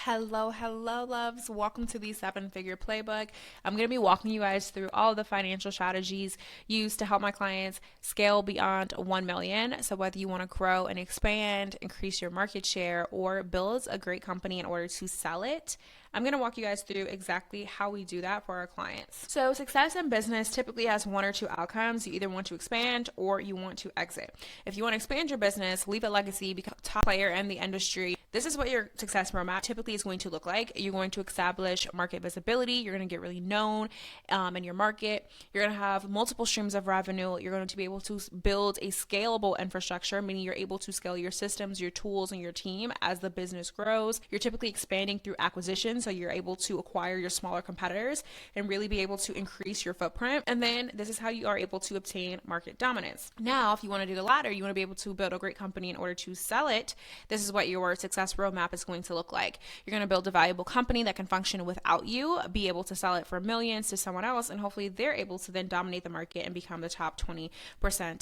Hello, loves. Welcome to the Seven Figure Playbook. I'm going to be walking you guys through all the financial strategies used to help my clients scale beyond 1 million. So, whether you want to grow and expand, increase your market share, or build a great company in order to sell it, I'm going to walk you guys through exactly how we do that for our clients. So, success in business typically has one or two outcomes. You either want to expand or you want to exit. If you want to expand your business, leave a legacy, become a top player in the industry, this is what your success roadmap typically is going to look like. You're going to establish market visibility. You're going to get really known in your market. You're going to have multiple streams of revenue. You're going to be able to build a scalable infrastructure, meaning you're able to scale your systems, your tools, and your team as the business grows. You're typically expanding through acquisition, so you're able to acquire your smaller competitors and really be able to increase your footprint. And then this is how you are able to obtain market dominance. Now, if you want to do the latter, you want to be able to build a great company in order to sell it. This is what your success roadmap is going to look like. You're going to build a valuable company that can function without you, be able to sell it for millions to someone else, and hopefully they're able to then dominate the market and become the top 20%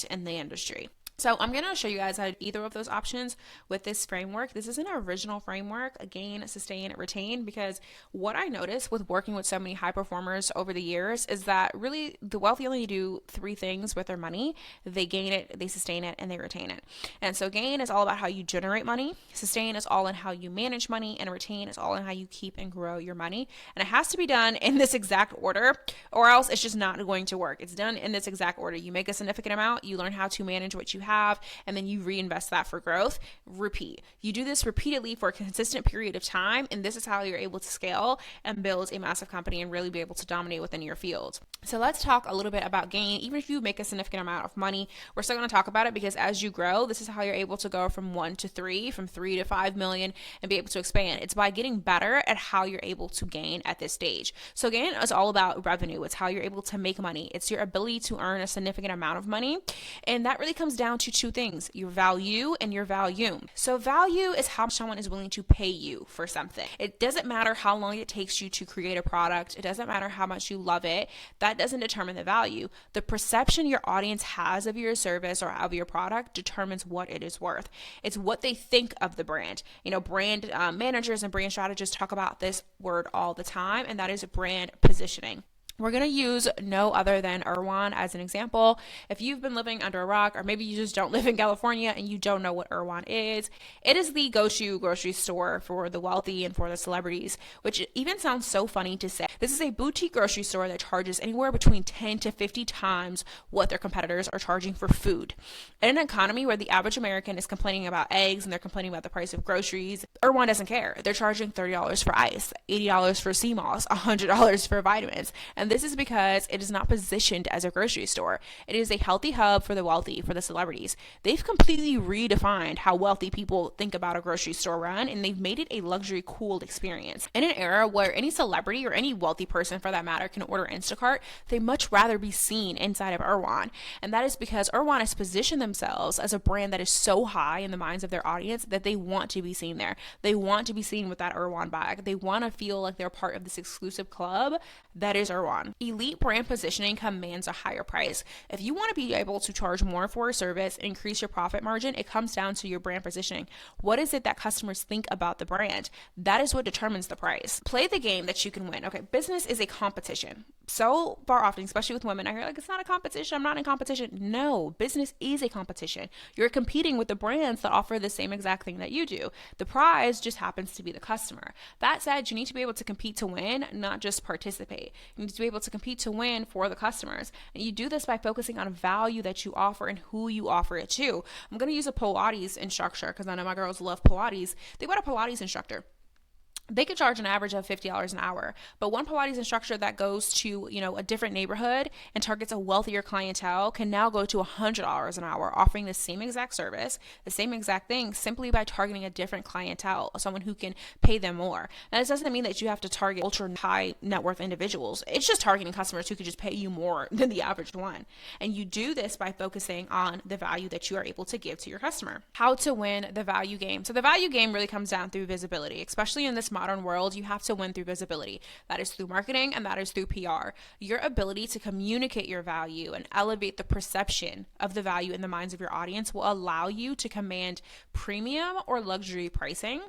in the industry. So I'm going to show you guys how to do either of those options with this framework. This is an original framework, gain, sustain, retain, because what I noticed with working with so many high performers over the years is that really the wealthy only do three things with their money. They gain it, they sustain it, and they retain it. And so gain is all about how you generate money. Sustain is all in how you manage money, and retain is all in how you keep and grow your money. And it has to be done in this exact order, or else it's just not going to work. It's done in this exact order. You make a significant amount, you learn how to manage what you have, and then you reinvest that for growth. Repeat. You do this repeatedly for a consistent period of time, and this is how you're able to scale and build a massive company and really be able to dominate within your field. So let's talk a little bit about gain. Even if you make a significant amount of money, we're still going to talk about it because as you grow, this is how you're able to go from 1 to 3, from 3 to 5 million, and be able to expand. It's by getting better at how you're able to gain at this stage. So gain is all about revenue. It's how you're able to make money. It's your ability to earn a significant amount of money. And that really comes down to two things: your value and your volume. So value is how much someone is willing to pay you for something. It doesn't matter how long it takes you to create a product. It doesn't matter how much you love it. That doesn't determine the value. The perception your audience has of your service or of your product determines what it is worth. It's what they think of the brand. Brand managers and brand strategists talk about this word all the time, and that is brand positioning. We're going to use no other than Erewhon as an example. If you've been living under a rock, or maybe you just don't live in California and you don't know what Erewhon is, it is the go-to grocery store for the wealthy and for the celebrities, which even sounds so funny to say. This is a boutique grocery store that charges anywhere between 10 to 50 times what their competitors are charging for food. In an economy where the average American is complaining about eggs and they're complaining about the price of groceries, Erewhon doesn't care. They're charging $30 for ice, $80 for sea moss, $100 for vitamins. And this is because it is not positioned as a grocery store. It is a healthy hub for the wealthy, for the celebrities. They've completely redefined how wealthy people think about a grocery store run, and they've made it a luxury, cool experience. In an era where any celebrity or any wealthy person for that matter can order Instacart, they much rather be seen inside of Erewhon. And that is because Erewhon has positioned themselves as a brand that is so high in the minds of their audience that they want to be seen there. They want to be seen with that Erewhon bag. They want to feel like they're part of this exclusive club that is Erewhon. Elite brand positioning commands a higher price. If you want to be able to charge more for a service, increase your profit margin, it comes down to your brand positioning. What is it that customers think about the brand? That is what determines the price. Play the game that you can win. Okay, business is a competition. So far often, especially with women, I hear it's not a competition. I'm not in competition. No, business is a competition. You're competing with the brands that offer the same exact thing that you do. The prize just happens to be the customer. That said, you need to be able to compete to win, not just participate. You need to be able to compete to win for the customers. And you do this by focusing on value that you offer and who you offer it to. I'm going to use a Pilates instructor because I know my girls love Pilates. They want a Pilates instructor. They could charge an average of $50 an hour, but one Pilates instructor that goes to, a different neighborhood and targets a wealthier clientele can now go to $100 an hour, offering the same exact service, the same exact thing, simply by targeting a different clientele, someone who can pay them more. Now, this doesn't mean that you have to target ultra high net worth individuals. It's just targeting customers who could just pay you more than the average one. And you do this by focusing on the value that you are able to give to your customer. How to win the value game. So the value game really comes down through visibility, especially in this modern world. You have to win through visibility. That is through marketing and that is through PR. Your ability to communicate your value and elevate the perception of the value in the minds of your audience will allow you to command premium or luxury pricing.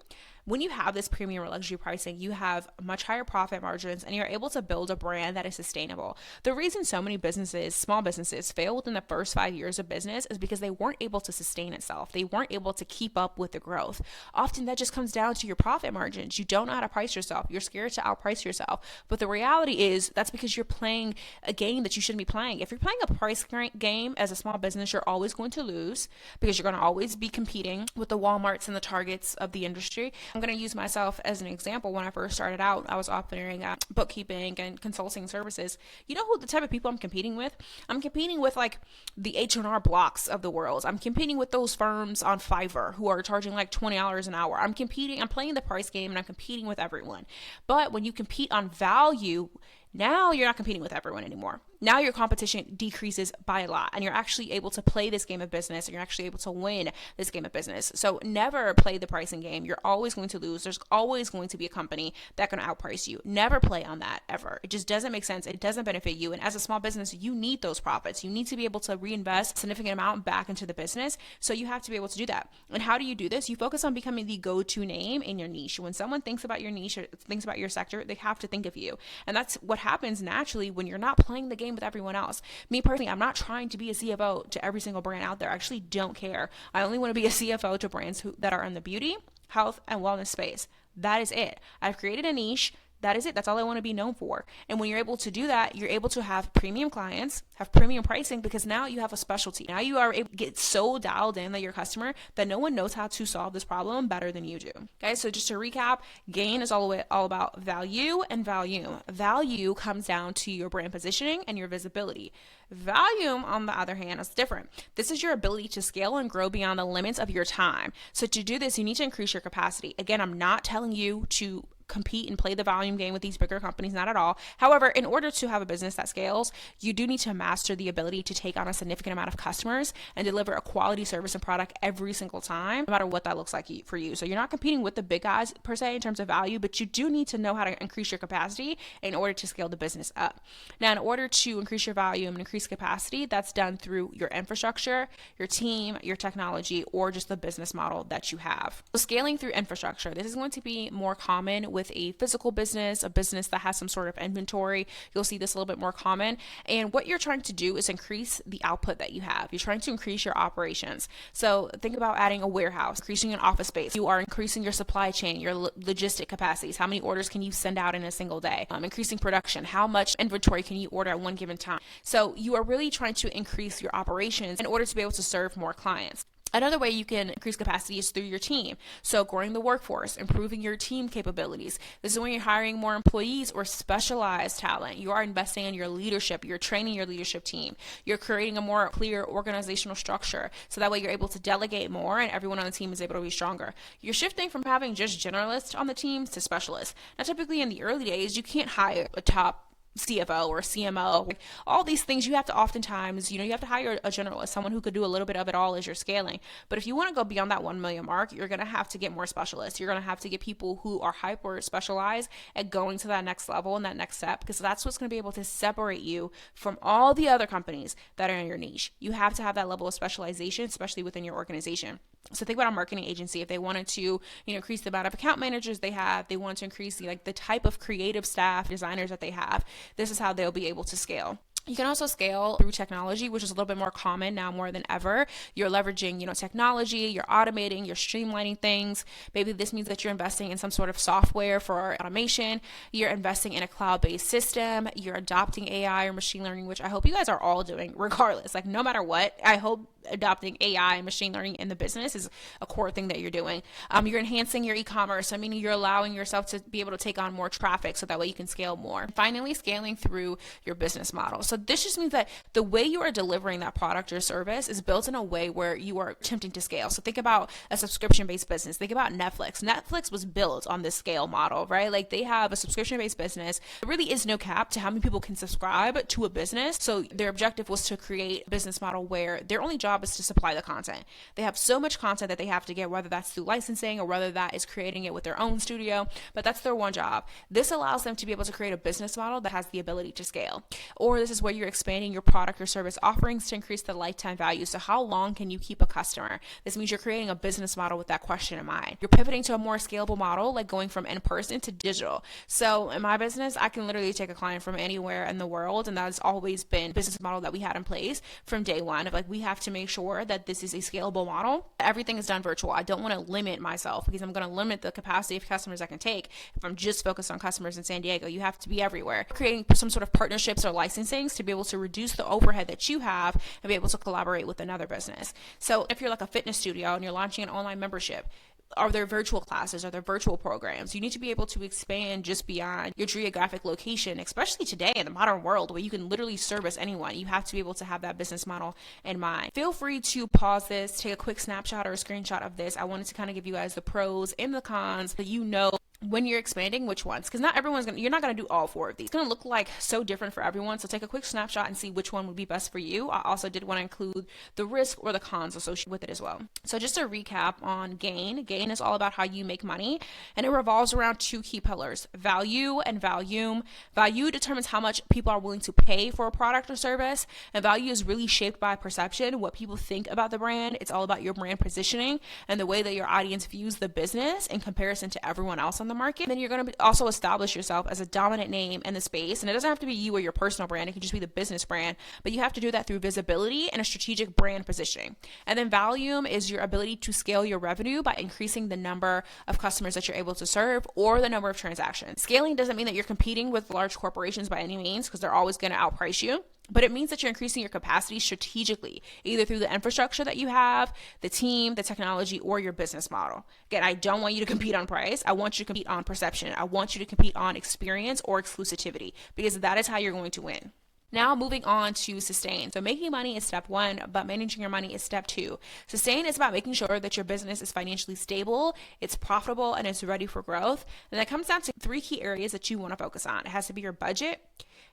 When you have this premium or luxury pricing, you have much higher profit margins and you're able to build a brand that is sustainable. The reason so many businesses, small businesses, fail within the first 5 years of business is because they weren't able to sustain itself. They weren't able to keep up with the growth. Often that just comes down to your profit margins. You don't know how to price yourself. You're scared to outprice yourself. But the reality is that's because you're playing a game that you shouldn't be playing. If you're playing a price game as a small business, you're always going to lose because you're going to always be competing with the Walmarts and the Targets of the industry. I'm going to use myself as an example. When I first started out, I was offering bookkeeping and consulting services. You know who the type of people I'm competing with? I'm competing with like the H&R Blocks of the world. I'm competing with those firms on Fiverr who are charging like $20 an hour. I'm playing the price game and I'm competing with everyone. But when you compete on value, now you're not competing with everyone anymore. Now your competition decreases by a lot and you're actually able to play this game of business and you're actually able to win this game of business. So never play the pricing game. You're always going to lose. There's always going to be a company that can outprice you. Never play on that ever. It just doesn't make sense. It doesn't benefit you. And as a small business, you need those profits. You need to be able to reinvest a significant amount back into the business. So you have to be able to do that. And how do you do this? You focus on becoming the go-to name in your niche. When someone thinks about your niche or thinks about your sector, they have to think of you. And that's what happens naturally when you're not playing the game with everyone else. Me personally, I'm not trying to be a CFO to every single brand out there. I actually don't care. I only want to be a CFO to brands that are in the beauty, health, and wellness space. That is it. I've created a niche. That is it. That's all I want to be known for. And when you're able to do that, you're able to have premium clients, have premium pricing, because now you have a specialty. Now you are able to get so dialed in that your customer that no one knows how to solve this problem better than you do. Okay, so just to recap, gain is all about value and volume. Value comes down to your brand positioning and your visibility. Volume, on the other hand, is different. This is your ability to scale and grow beyond the limits of your time. So to do this, you need to increase your capacity. Again, I'm not telling you to compete and play the volume game with these bigger companies, not at all. However, in order to have a business that scales, you do need to master the ability to take on a significant amount of customers and deliver a quality service and product every single time, no matter what that looks like for you. So you're not competing with the big guys per se in terms of value, but you do need to know how to increase your capacity in order to scale the business up. Now, in order to increase your volume and increase capacity, that's done through your infrastructure, your team, your technology, or just the business model that you have. So scaling through infrastructure, this is going to be more common with a physical business, a business that has some sort of inventory. You'll see this a little bit more common. And what you're trying to do is increase the output that you have. You're trying to increase your operations. So think about adding a warehouse, increasing an office space. You are increasing your supply chain, your logistic capacities. How many orders can you send out in a single day? Increasing production. How much inventory can you order at one given time? So you are really trying to increase your operations in order to be able to serve more clients. Another way you can increase capacity is through your team. So growing the workforce, improving your team capabilities. This is when you're hiring more employees or specialized talent. You are investing in your leadership. You're training your leadership team. You're creating a more clear organizational structure. So that way you're able to delegate more and everyone on the team is able to be stronger. You're shifting from having just generalists on the teams to specialists. Now, typically in the early days, you can't hire a top CFO or CMO, all these things you have to oftentimes, you have to hire a generalist, someone who could do a little bit of it all as you're scaling. But if you want to go beyond that 1 million mark, you're going to have to get more specialists. You're going to have to get people who are hyper specialized at going to that next level and that next step, because that's what's going to be able to separate you from all the other companies that are in your niche. You have to have that level of specialization, especially within your organization. So think about a marketing agency. If they wanted to, increase the amount of account managers they have, they want to increase the type of creative staff, designers that they have. This is how they'll be able to scale. You can also scale through technology, which is a little bit more common now more than ever. You're leveraging, technology, you're automating, you're streamlining things. Maybe this means that you're investing in some sort of software for automation. You're investing in a cloud-based system. You're adopting AI or machine learning, which I hope you guys are all doing regardless. No matter what, I hope adopting AI and machine learning in the business is a core thing that you're doing. You're enhancing your e-commerce. You're allowing yourself to be able to take on more traffic so that way you can scale more. And finally, scaling through your business model. So this just means that the way you are delivering that product or service is built in a way where you are attempting to scale. So think about a subscription-based business. Think about Netflix. Netflix was built on this scale model, right? They have a subscription-based business. There really is no cap to how many people can subscribe to a business. So their objective was to create a business model where their only job is to supply the content. They have so much content that they have to get, whether that's through licensing or whether that is creating it with their own studio, but that's their one job. This allows them to be able to create a business model that has the ability to scale. Or this is where you're expanding your product or service offerings to increase the lifetime value. So how long can you keep a customer? This means you're creating a business model with that question in mind. You're pivoting to a more scalable model, like going from in-person to digital. So in my business, I can literally take a client from anywhere in the world, and that's always been a business model that we had in place from day one. Of like, we have to make sure that this is a scalable model. Everything is done virtual. I don't want to limit myself because I'm going to limit the capacity of customers I can take if I'm just focused on customers in San Diego. You have to be everywhere. Creating some sort of partnerships or licensings to be able to reduce the overhead that you have and be able to collaborate with another business. So if you're like a fitness studio and you're launching an online membership, are there virtual classes? Are there virtual programs? You need to be able to expand just beyond your geographic location, especially today in the modern world where you can literally service anyone. You have to be able to have that business model in mind. Feel free to pause this, take a quick snapshot or a screenshot of this. I wanted to kind of give you guys the pros and the cons so you know when you're expanding which ones, because not everyone's you're not going to do all 4 of these. It's going to look like so different for everyone. So take a quick snapshot and see which one would be best for you. I also did want to include the risk or the cons associated with it as well. So just to recap on gain is all about how you make money, and it revolves around 2 key pillars: value and volume. Value determines how much people are willing to pay for a product or service, and value is really shaped by perception, what people think about the brand. It's all about your brand positioning and the way that your audience views the business in comparison to everyone else on the market. Then you're going to also establish yourself as a dominant name in the space, and it doesn't have to be you or your personal brand. It can just be the business brand, but you have to do that through visibility and a strategic brand positioning. And then volume is your ability to scale your revenue by increasing the number of customers that you're able to serve or the number of transactions. Scaling doesn't mean that you're competing with large corporations by any means, because they're always going to outprice you. But it means that you're increasing your capacity strategically, either through the infrastructure that you have, the team, the technology, or your business model. Again, I don't want you to compete on price. I want you to compete on perception. I want you to compete on experience or exclusivity, because that is how you're going to win. Now moving on to sustain. So making money is step 1, but managing your money is step 2. Sustain is about making sure that your business is financially stable, it's profitable, and it's ready for growth. And that comes down to 3 key areas that you want to focus on. It has to be your budget,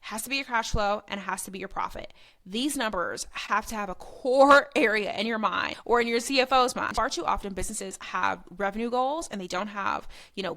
has to be your cash flow, and it has to be your profit. These numbers have to have a core area in your mind or in your CFO's mind. Far too often businesses have revenue goals and they don't have,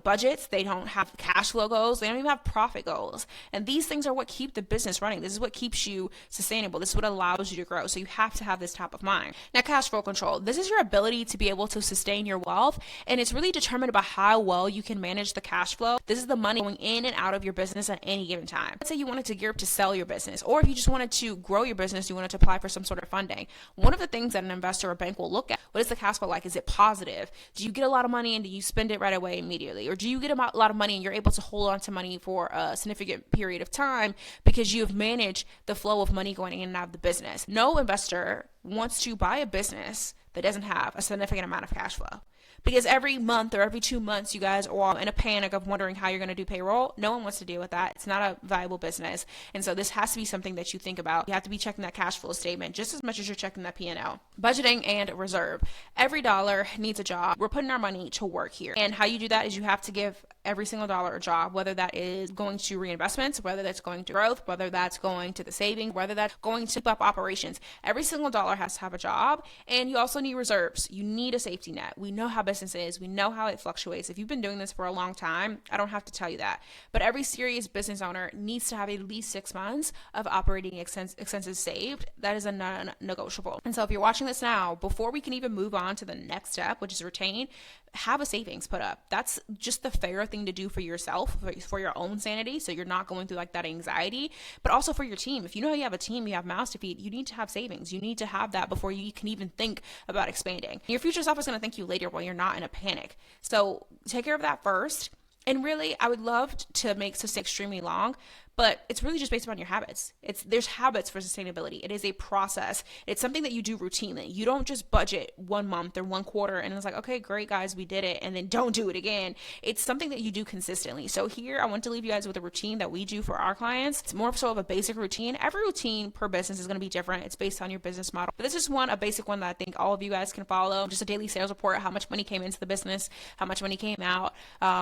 budgets. They don't have cash flow goals. They don't even have profit goals. And these things are what keep the business running. This is what keeps you sustainable. This is what allows you to grow. So you have to have this top of mind. Now, cash flow control. This is your ability to be able to sustain your wealth, and it's really determined by how well you can manage the cash flow. This is the money going in and out of your business at any given time. Let's say you wanted to gear up to sell your business, or if you just wanted to grow your business, you wanted to apply for some sort of funding. One of the things that an investor or bank will look at, what is the cash flow like? Is it positive? Do you get a lot of money and do you spend it right away immediately? Or do you get a lot of money and you're able to hold on to money for a significant period of time because you've managed the flow of money going in and out of the business? No investor wants to buy a business that doesn't have a significant amount of cash flow. Because every month or every 2 months, you guys are in a panic of wondering how you're going to do payroll. No one wants to deal with that. It's not a viable business. And so this has to be something that you think about. You have to be checking that cash flow statement just as much as you're checking that P&L. Budgeting and reserve. Every dollar needs a job. We're putting our money to work here. And how you do that is you have to give every single dollar a job, whether that is going to reinvestments, whether that's going to growth, whether that's going to the saving, whether that's going to keep up operations. Every single dollar has to have a job. And you also need reserves. You need a safety net. We know how business is. We know how it fluctuates. If you've been doing this for a long time, I don't have to tell you that. But every serious business owner needs to have at least 6 months of operating expenses saved. That is a non-negotiable. And so if you're watching this now, before we can even move on to the next step, which is retain, have a savings put up. That's just the fair thing to do for yourself, for your own sanity, so you're not going through like that anxiety, but also for your team. If you know you have a team, you have mouths to feed, you need to have savings. You need to have that before you can even think about expanding. Your future self is going to thank you later when you're not in a panic. So take care of that first. And really, I would love to make sustain extremely long, but it's really just based upon your habits. There's habits for sustainability. It is a process. It's something that you do routinely. You don't just budget 1 month or 1 quarter and it's like, okay, great guys, we did it, and then don't do it again. It's something that you do consistently. So here, I want to leave you guys with a routine that we do for our clients. It's more so of a basic routine. Every routine per business is going to be different. It's based on your business model. But this is a basic one that I think all of you guys can follow. Just a daily sales report, how much money came into the business, how much money came out,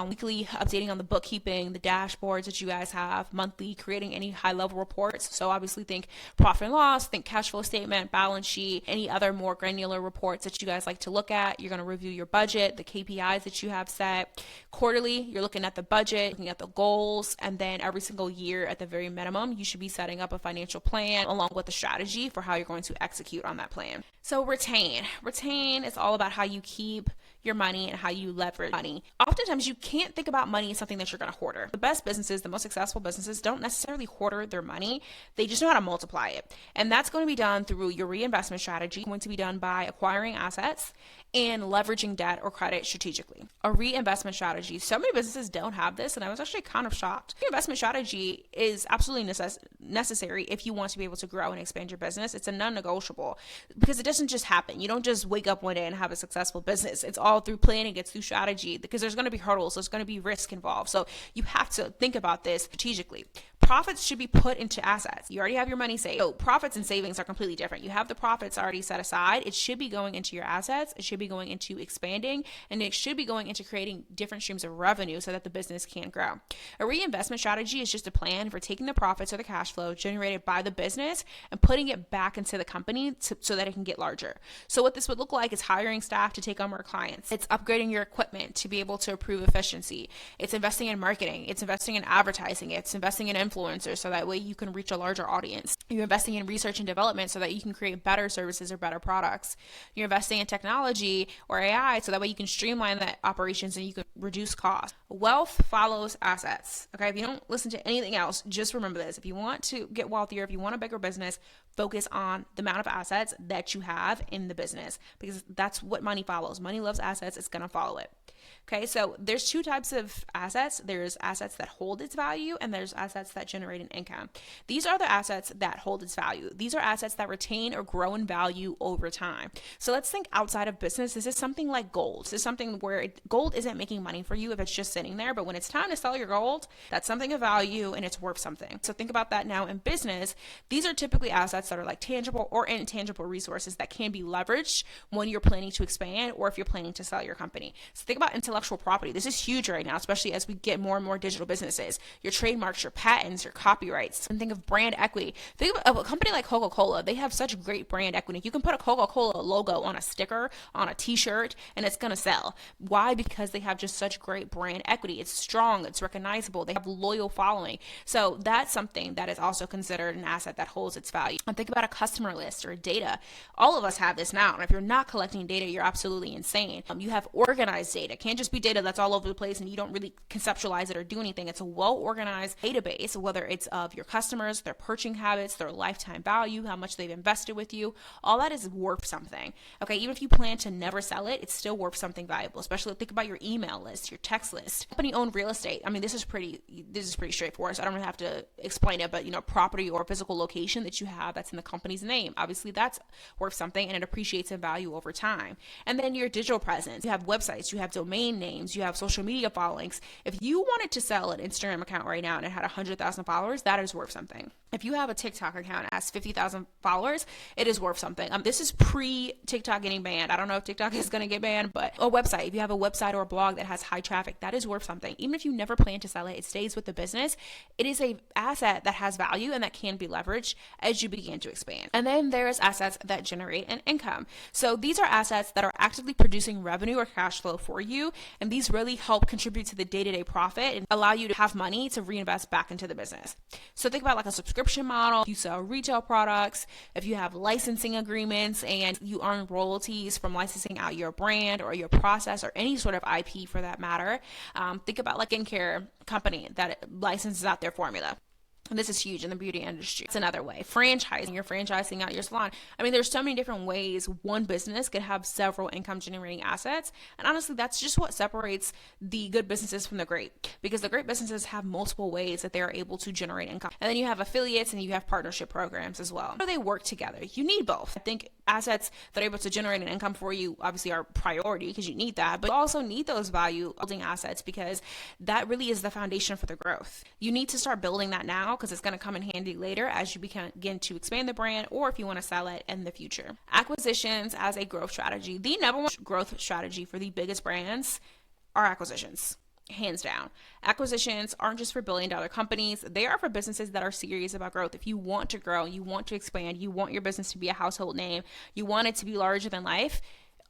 weekly updating on the bookkeeping, the dashboards that you guys have, monthly monthly creating any high level reports. So obviously think profit and loss, think cash flow statement, balance sheet, any other more granular reports that you guys like to look at. You're going to review your budget, the KPIs that you have set. Quarterly, you're looking at the budget, looking at the goals, and then every single year at the very minimum, you should be setting up a financial plan along with the strategy for how you're going to execute on that plan. So retain. Retain is all about how you keep your money and how you leverage money. Oftentimes you can't think about money as something that you're going to hoarder. The best businesses, the most successful businesses don't necessarily hoarder their money. They just know how to multiply it. And that's going to be done through your reinvestment strategy, going to be done by acquiring assets and leveraging debt or credit strategically. A reinvestment strategy. So many businesses don't have this, and I was actually kind of shocked. Reinvestment strategy is absolutely necessary if you want to be able to grow and expand your business. It's a non-negotiable because it doesn't just happen. You don't just wake up one day and have a successful business. It's all through planning, it's through strategy, because there's going to be hurdles, there's going to be risk involved. So you have to think about this strategically. Profits should be put into assets. You already have your money saved. So profits and savings are completely different. You have the profits already set aside. It should be going into your assets. It should be going into expanding, and it should be going into creating different streams of revenue so that the business can grow. A reinvestment strategy is just a plan for taking the profits or the cash flow generated by the business and putting it back into the company so that it can get larger. So what this would look like is hiring staff to take on more clients. It's upgrading your equipment to be able to improve efficiency. It's investing in marketing. It's investing in advertising. It's investing in influencers so that way you can reach a larger audience. You're investing in research and development so that you can create better services or better products. You're investing in technology or AI so that way you can streamline the operations and you can reduce costs. Wealth follows assets. Okay, if you don't listen to anything else, just remember this. If you want to get wealthier, if you want a bigger business, focus on the amount of assets that you have in the business, because that's what money follows. Money loves assets. It's going to follow it. Okay, so there's two types of assets. There's assets that hold its value, and there's assets that generate an income. These are the assets that hold its value. These are assets that retain or grow in value over time. So let's think outside of business. This is something like gold. This is something where gold isn't making money for you if it's just sitting there, but when it's time to sell your gold, that's something of value and it's worth something. So think about that now in business. These are typically assets that are like tangible or intangible resources that can be leveraged when you're planning to expand or if you're planning to sell your company. So think about intellectual property. This is huge right now, especially as we get more and more digital businesses. Your trademarks, your patents, your copyrights. And think of brand equity. Think of a company like Coca-Cola. They have such great brand equity. You can put a Coca-Cola logo on a sticker, on a t-shirt, and it's going to sell. Why? Because they have just such great brand equity. It's strong. It's recognizable. They have loyal following. So that's something that is also considered an asset that holds its value. And think about a customer list or data. All of us have this now. And if you're not collecting data, you're absolutely insane. You have organized data. It can't just be data that's all over the place and you don't really conceptualize it or do anything. It's a well-organized database, whether it's of your customers, their purchasing habits, their lifetime value, how much they've invested with you. All that is worth something. Okay, even if you plan to never sell it, it's still worth something valuable. Especially think about your email list, your text list. Company-owned real estate. I mean, this is pretty straightforward. So I don't really have to explain it, but property or physical location that you have that's in the company's name. Obviously, that's worth something and it appreciates in value over time. And then your digital presence. You have websites, you have domain names, you have social media followings. If you wanted to sell an Instagram account right now and it had 100,000 followers, that is worth something. If you have a TikTok account that has 50,000 followers, it is worth something. This is pre-TikTok getting banned. I don't know if TikTok is going to get banned, but a website, if you have a website or a blog that has high traffic, that is worth something. Even if you never plan to sell it, it stays with the business. It is an asset that has value and that can be leveraged as you begin to expand. And then there's assets that generate an income. So these are assets that are actively producing revenue or cash flow for you. And these really help contribute to the day-to-day profit and allow you to have money to reinvest back into the business. So think about like a subscription model. If you sell retail products, if you have licensing agreements and you earn royalties from licensing out your brand or your process or any sort of IP for that matter. Think about like skincare company that licenses out their formula. And this is huge in the beauty industry. It's another way. Franchising, you're franchising out your salon. I mean, there's so many different ways one business could have several income generating assets. And honestly, that's just what separates the good businesses from the great, because the great businesses have multiple ways that they are able to generate income. And then you have affiliates and you have partnership programs as well. So they work together. You need both. I think assets that are able to generate an income for you obviously are priority because you need that, but you also need those value building assets because that really is the foundation for the growth. You need to start building that now because it's going to come in handy later as you begin to expand the brand or if you want to sell it in the future. Acquisitions as a growth strategy. The number one growth strategy for the biggest brands are acquisitions. hands down. Acquisitions aren't just for billion-dollar companies. They are for businesses that are serious about growth. If you want to grow, you want to expand, you want your business to be a household name, you want it to be larger than life,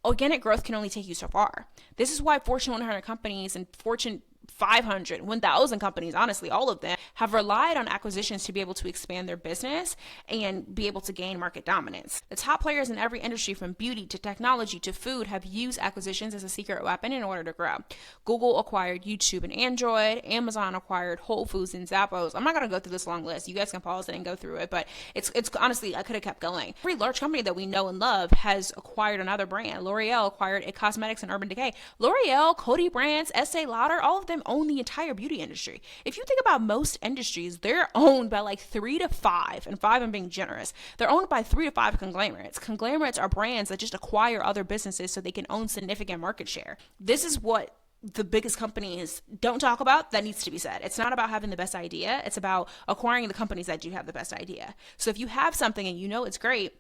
organic growth can only take you so far. This is why Fortune 100 companies and Fortune 500, 1,000 companies, honestly, all of them have relied on acquisitions to be able to expand their business and be able to gain market dominance. The top players in every industry, from beauty to technology to food, have used acquisitions as a secret weapon in order to grow. Google acquired YouTube and Android. Amazon acquired Whole Foods and Zappos. I'm not going to go through this long list. You guys can pause it and go through it, but it's honestly, I could have kept going. Every large company that we know and love has acquired another brand. L'Oreal acquired a cosmetics and Urban Decay. L'Oreal, Coty Brands, Estee Lauder, all of them own the entire beauty industry. If you think about most industries, they're owned by like 3 to 5, and 5 I'm being generous. They're owned by 3 to 5 conglomerates. Conglomerates are brands that just acquire other businesses so they can own significant market share. This is what the biggest companies don't talk about that needs to be said. It's not about having the best idea. It's about acquiring the companies that do have the best idea. So if you have something and you know it's great,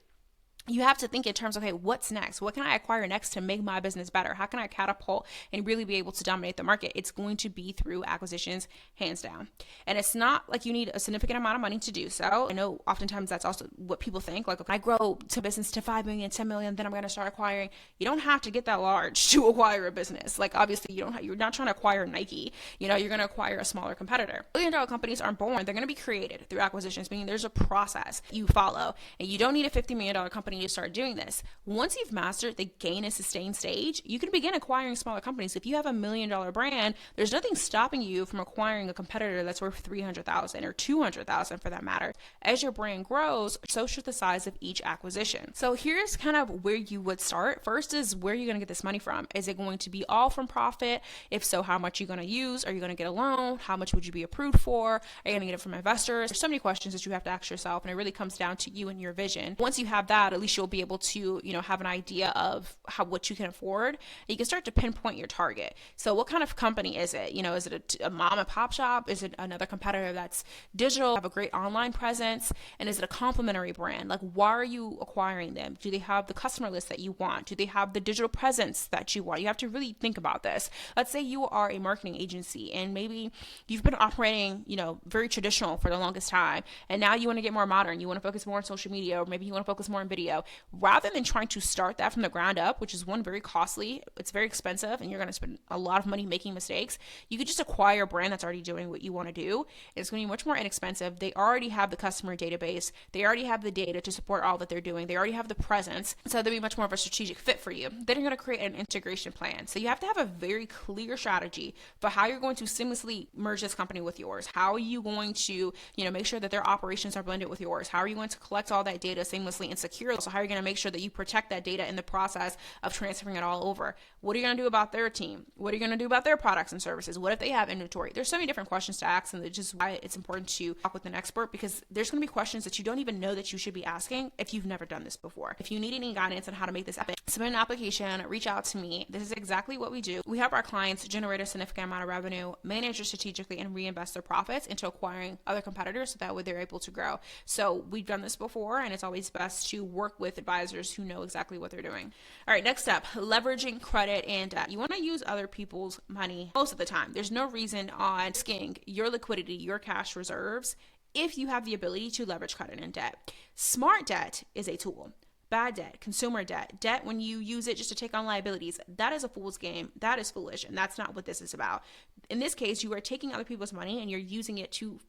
you have to think in terms of, okay, what's next? What can I acquire next to make my business better? How can I catapult and really be able to dominate the market? It's going to be through acquisitions, hands down. And it's not like you need a significant amount of money to do so. I know oftentimes that's also what people think. Like, if I grow to business to 5 million, 10 million, then I'm going to start acquiring. You don't have to get that large to acquire a business. Like, obviously, you're not trying to acquire Nike. You're going to acquire a smaller competitor. Billion-dollar companies aren't born. They're going to be created through acquisitions, meaning there's a process you follow. And you don't need a $50 million company to start doing this. Once you've mastered the gain and sustain stage, you can begin acquiring smaller companies. If you have $1 million brand, there's nothing stopping you from acquiring a competitor that's worth $300,000 or $200,000 for that matter. As your brand grows, so should the size of each acquisition. So here's kind of where you would start. First is, where are you going to get this money from? Is it going to be all from profit? If so, how much are you going to use? Are you going to get a loan? How much would you be approved for? Are you going to get it from investors? There's so many questions that you have to ask yourself, and it really comes down to you and your vision. Once you have that, at least you'll be able to, have an idea of what you can afford. You can start to pinpoint your target. So what kind of company is it? Is it a mom and pop shop? Is it another competitor that's digital, have a great online presence? And is it a complementary brand? Like, why are you acquiring them? Do they have the customer list that you want? Do they have the digital presence that you want? You have to really think about this. Let's say you are a marketing agency and maybe you've been operating, very traditional for the longest time. And now you want to get more modern. You want to focus more on social media, or maybe you want to focus more on video. Rather than trying to start that from the ground up, which is one, very costly, it's very expensive, and you're going to spend a lot of money making mistakes, you could just acquire a brand that's already doing what you want to do. It's going to be much more inexpensive. They already have the customer database. They already have the data to support all that they're doing. They already have the presence. So they'll be much more of a strategic fit for you. Then you're going to create an integration plan. So you have to have a very clear strategy for how you're going to seamlessly merge this company with yours. How are you going to, make sure that their operations are blended with yours? How are you going to collect all that data seamlessly and securely? So how are you going to make sure that you protect that data in the process of transferring it all over? What are you going to do about their team? What are you going to do about their products and services? What if they have inventory? There's so many different questions to ask, and it's just why it's important to talk with an expert, because there's going to be questions that you don't even know that you should be asking if you've never done this before. If you need any guidance on how to make this happen, submit an application, reach out to me. This is exactly what we do. We help our clients generate a significant amount of revenue, manage it strategically, and reinvest their profits into acquiring other competitors so that way they're able to grow. So we've done this before, and it's always best to work with advisors who know exactly what they're doing. All right, next up, leveraging credit and debt. You want to use other people's money most of the time. There's no reason on risking your liquidity, your cash reserves, if you have the ability to leverage credit and debt. Smart debt is a tool. Bad debt, consumer debt when you use it just to take on liabilities, that is a fool's game. That is foolish, and that's not what this is about. In this case, you are taking other people's money and you're using it to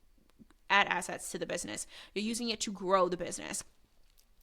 add assets to the business. You're using it to grow the business.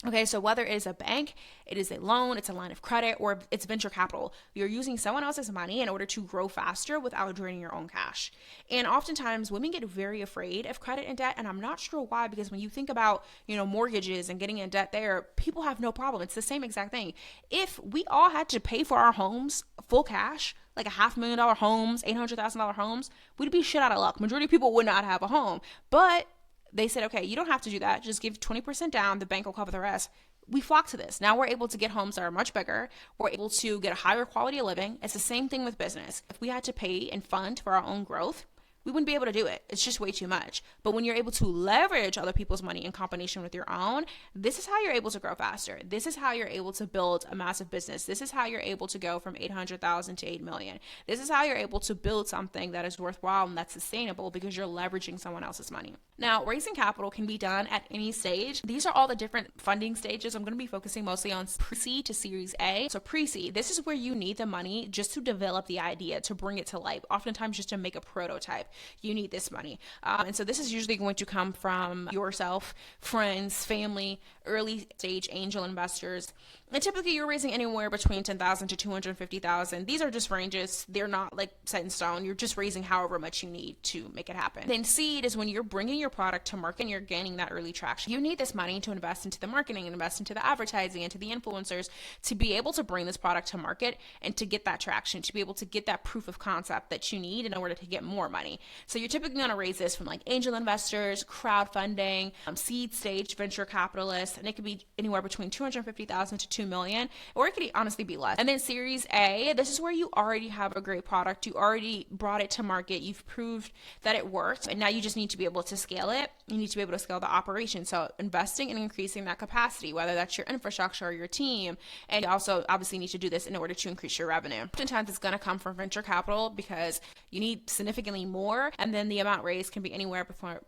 Okay, so whether it is a bank, it is a loan, it's a line of credit, or it's venture capital, you're using someone else's money in order to grow faster without draining your own cash. And oftentimes women get very afraid of credit and debt, and I'm not sure why, because when you think about, mortgages and getting in debt there, people have no problem. It's the same exact thing. If we all had to pay for our homes full cash, like a $500,000 homes, $800,000 homes, we'd be shit out of luck. Majority of people would not have a home. But they said, okay, you don't have to do that. Just give 20% down. The bank will cover the rest. We flock to this. Now we're able to get homes that are much bigger. We're able to get a higher quality of living. It's the same thing with business. If we had to pay and fund for our own growth, we wouldn't be able to do it. It's just way too much. But when you're able to leverage other people's money in combination with your own, this is how you're able to grow faster. This is how you're able to build a massive business. This is how you're able to go from 800,000 to 8 million. This is how you're able to build something that is worthwhile and that's sustainable because you're leveraging someone else's money. Now, raising capital can be done at any stage. These are all the different funding stages. I'm going to be focusing mostly on pre-seed to Series A. So pre-seed, this is where you need the money just to develop the idea, to bring it to life, oftentimes just to make a prototype. You need this money. And so this is usually going to come from yourself, friends, family, early stage angel investors. And typically you're raising anywhere between 10,000 to 250,000. These are just ranges. They're not like set in stone. You're just raising however much you need to make it happen. Then seed is when you're bringing your product to market and you're gaining that early traction. You need this money to invest into the marketing and invest into the advertising, into the influencers, to be able to bring this product to market and to get that traction, to be able to get that proof of concept that you need in order to get more money. So you're typically going to raise this from like angel investors, crowdfunding, seed stage venture capitalists, and it could be anywhere between 250,000 to 2 million, or it could honestly be less. And then Series A, this is where you already have a great product. You already brought it to market. You've proved that it worked, and now you just need to be able to scale it. You need to be able to scale the operation. So investing and increasing that capacity, whether that's your infrastructure or your team, and you also obviously need to do this in order to increase your revenue. Oftentimes it's going to come from venture capital because you need significantly more, and then the amount raised can be anywhere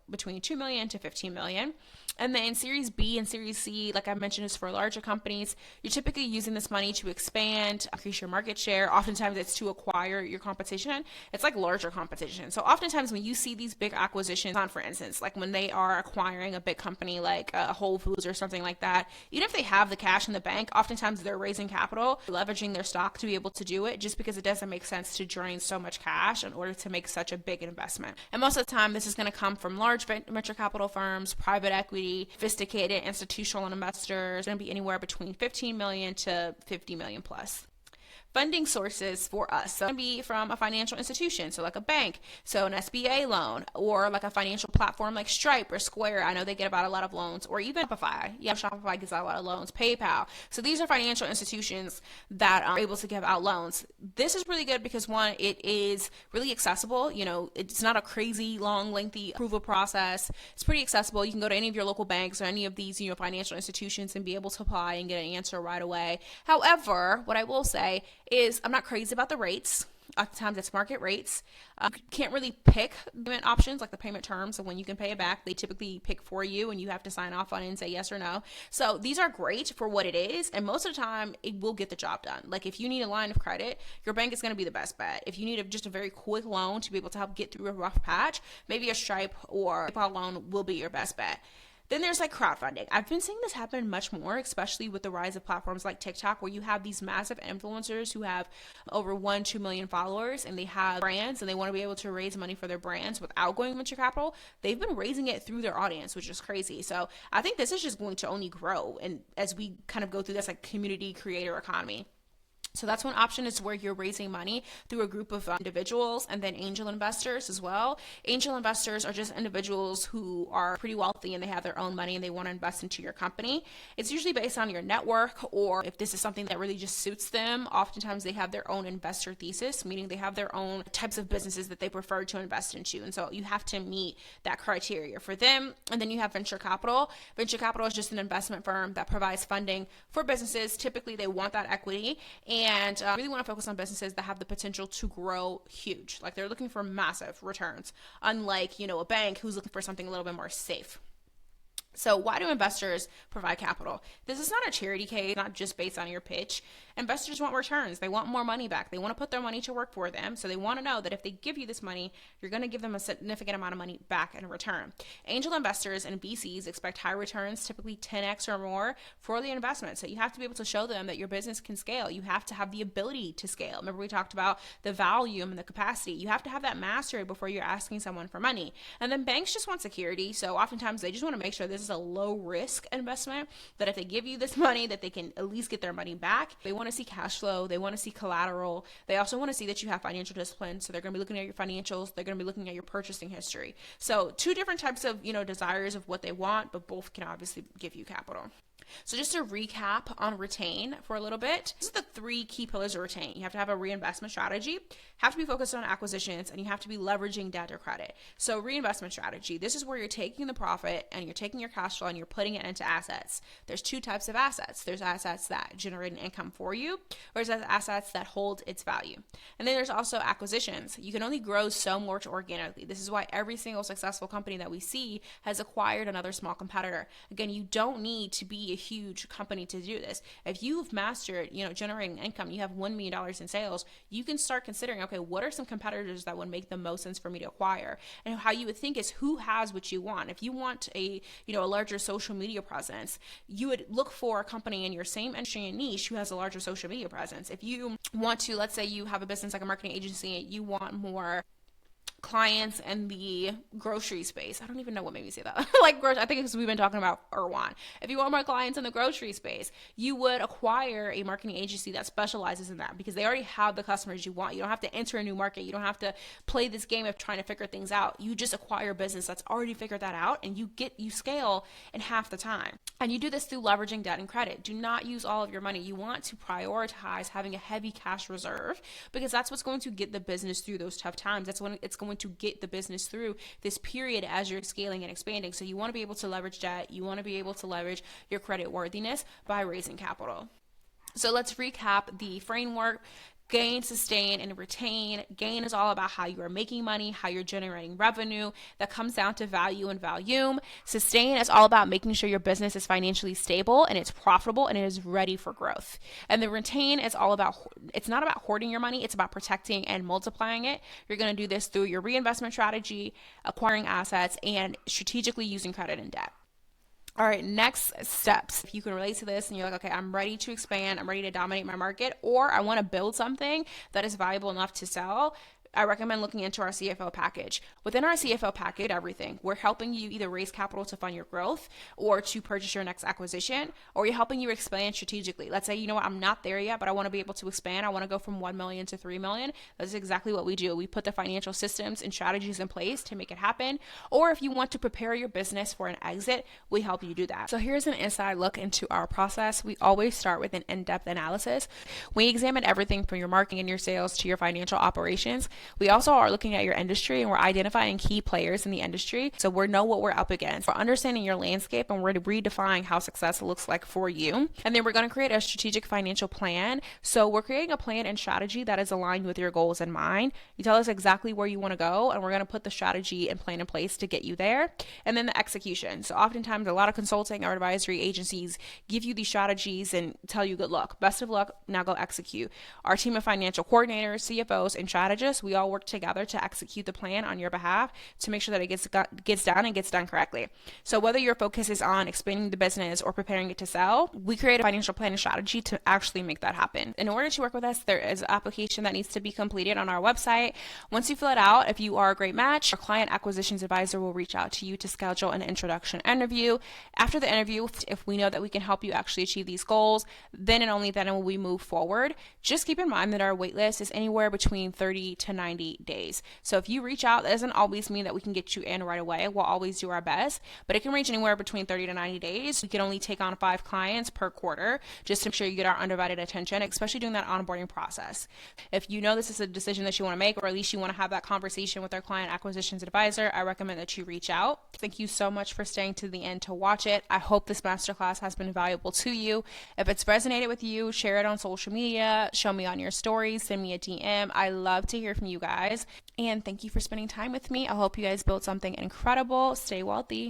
between 2 million to 15 million. And then Series B and Series C, like I mentioned, is for larger companies. You're typically using this money to expand, increase your market share. Oftentimes it's to acquire your competition. It's like larger competition. So oftentimes when you see these big acquisitions, for instance, like when they are acquiring a big company like Whole Foods or something like that, even if they have the cash in the bank, oftentimes they're raising capital, leveraging their stock to be able to do it, just because it doesn't make sense to drain so much cash in order to make such a big investment. And most of the time, this is going to come from large venture capital firms, private equity, sophisticated institutional investors. It's going to be anywhere between 15 million to 50 million plus. Funding sources for us. So it can be from a financial institution, so like a bank, so an SBA loan, or like a financial platform like Stripe or Square. I know they get about a lot of loans, or even Shopify. Yeah, Shopify gets out a lot of loans, PayPal. So these are financial institutions that are able to give out loans. This is really good because one, it is really accessible. You know, it's not a crazy long, lengthy approval process. It's pretty accessible. You can go to any of your local banks or any of these, financial institutions and be able to apply and get an answer right away. However, what I will say is I'm not crazy about the rates. Oftentimes it's market rates. You can't really pick payment options like the payment terms of when you can pay it back. They typically pick for you and you have to sign off on it and say yes or no. So these are great for what it is, and most of the time it will get the job done. Like if you need a line of credit, your bank is going to be the best bet. If you need just a very quick loan to be able to help get through a rough patch, maybe a Stripe or PayPal loan will be your best bet. Then there's like crowdfunding. I've been seeing this happen much more, especially with the rise of platforms like TikTok, where you have these massive influencers who have over 1-2 million followers, and they have brands and they want to be able to raise money for their brands without going venture capital. They've been raising it through their audience, which is crazy. So I think this is just going to only grow, and as we kind of go through this like community creator economy. So that's one option, is where you're raising money through a group of individuals, and then angel investors as well. Angel investors are just individuals who are pretty wealthy and they have their own money and they want to invest into your company. It's usually based on your network, or if this is something that really just suits them. Oftentimes they have their own investor thesis, meaning they have their own types of businesses that they prefer to invest into. And so you have to meet that criteria for them. And then you have venture capital. Venture capital is just an investment firm that provides funding for businesses. Typically they want that equity, and really want to focus on businesses that have the potential to grow huge. Like they're looking for massive returns, unlike, a bank who's looking for something a little bit more safe. So why do investors provide capital? This is not a charity case, not just based on your pitch. Investors want returns. They want more money back. They want to put their money to work for them. So they want to know that if they give you this money, you're going to give them a significant amount of money back in return. Angel investors and VCs expect high returns, typically 10x or more for the investment. So you have to be able to show them that your business can scale. You have to have the ability to scale. Remember, we talked about the volume and the capacity. You have to have that mastery before you're asking someone for money. And then banks just want security. So oftentimes they just want to make sure this is a low risk investment, that if they give you this money, that they can at least get their money back. They want to see cash flow. They want to see collateral. They also want to see that you have financial discipline. So they're going to be looking at your financials. They're going to be looking at your purchasing history. So two different types of, desires of what they want, but both can obviously give you capital. So just to recap on retain for a little bit, this is the 3 key pillars of retain. You have to have a reinvestment strategy, have to be focused on acquisitions, and you have to be leveraging debt or credit. So reinvestment strategy, this is where you're taking the profit and you're taking your cash flow and you're putting it into assets. There's 2 types of assets. There's assets that generate an income for you, or there's assets that hold its value. And then there's also acquisitions. You can only grow so much organically. This is why every single successful company that we see has acquired another small competitor. Again, you don't need to be a huge company to do this. If you've mastered, generating income, you have $1 million in sales, you can start considering, okay, what are some competitors that would make the most sense for me to acquire? And how you would think is who has what you want. If you want a larger social media presence, you would look for a company in your same industry and niche who has a larger social media presence. If you want to, let's say you have a business like a marketing agency, you want more clients in the grocery space. I don't even know what made me say that. I think it's we've been talking about Irwan. If you want more clients in the grocery space, you would acquire a marketing agency that specializes in that because they already have the customers you want. You don't have to enter a new market. You don't have to play this game of trying to figure things out. You just acquire a business that's already figured that out and you scale in half the time. And you do this through leveraging debt and credit. Do not use all of your money. You want to prioritize having a heavy cash reserve because that's what's going to get the business through those tough times. That's when it's going to get the business through this period as you're scaling and expanding. So you want to be able to leverage debt. You want to be able to leverage your credit worthiness by raising capital. So let's recap the framework. Gain, sustain, and retain. Gain is all about how you are making money, how you're generating revenue. That comes down to value and volume. Sustain is all about making sure your business is financially stable and it's profitable and it is ready for growth. And the retain is all about, it's not about hoarding your money, it's about protecting and multiplying it. You're going to do this through your reinvestment strategy, acquiring assets, and strategically using credit and debt. All right, next steps. If you can relate to this and you're like, okay, I'm ready to expand, I'm ready to dominate my market, or I want to build something that is valuable enough to sell, I recommend looking into our CFO package. Within our CFO package, everything. We're helping you either raise capital to fund your growth or to purchase your next acquisition, or you're helping you expand strategically. Let's say, I'm not there yet, but I want to be able to expand. I want to go from 1 million to 3 million. That's exactly what we do. We put the financial systems and strategies in place to make it happen. Or if you want to prepare your business for an exit, we help you do that. So here's an inside look into our process. We always start with an in-depth analysis. We examine everything from your marketing and your sales to your financial operations. We also are looking at your industry and we're identifying key players in the industry. So we know what we're up against. We're understanding your landscape and we're redefining how success looks like for you. And then we're going to create a strategic financial plan. So we're creating a plan and strategy that is aligned with your goals in mind. You tell us exactly where you want to go and we're going to put the strategy and plan in place to get you there. And then the execution. So oftentimes a lot of consulting or advisory agencies give you these strategies and tell you good luck. Best of luck, now go execute. Our team of financial coordinators, CFOs, and strategists, we all work together to execute the plan on your behalf to make sure that it gets done and gets done correctly. So whether your focus is on expanding the business or preparing it to sell, we create a financial plan and strategy to actually make that happen. In order to work with us, there is an application that needs to be completed on our website. Once you fill it out, if you are a great match, our client acquisitions advisor will reach out to you to schedule an introduction interview. After the interview, if we know that we can help you actually achieve these goals, then and only then will we move forward. Just keep in mind that our wait list is anywhere between 30 to 90 days. So if you reach out, that doesn't always mean that we can get you in right away. We'll always do our best, but it can range anywhere between 30 to 90 days. We can only take on 5 clients per quarter just to make sure you get our undivided attention, especially during that onboarding process. If you know this is a decision that you want to make, or at least you want to have that conversation with our client acquisitions advisor, I recommend that you reach out. Thank you so much for staying to the end to watch it. I hope this masterclass has been valuable to you. If it's resonated with you, share it on social media, show me on your stories, send me a DM. I love to hear from you guys. And thank you for spending time with me. I hope you guys built something incredible. Stay wealthy.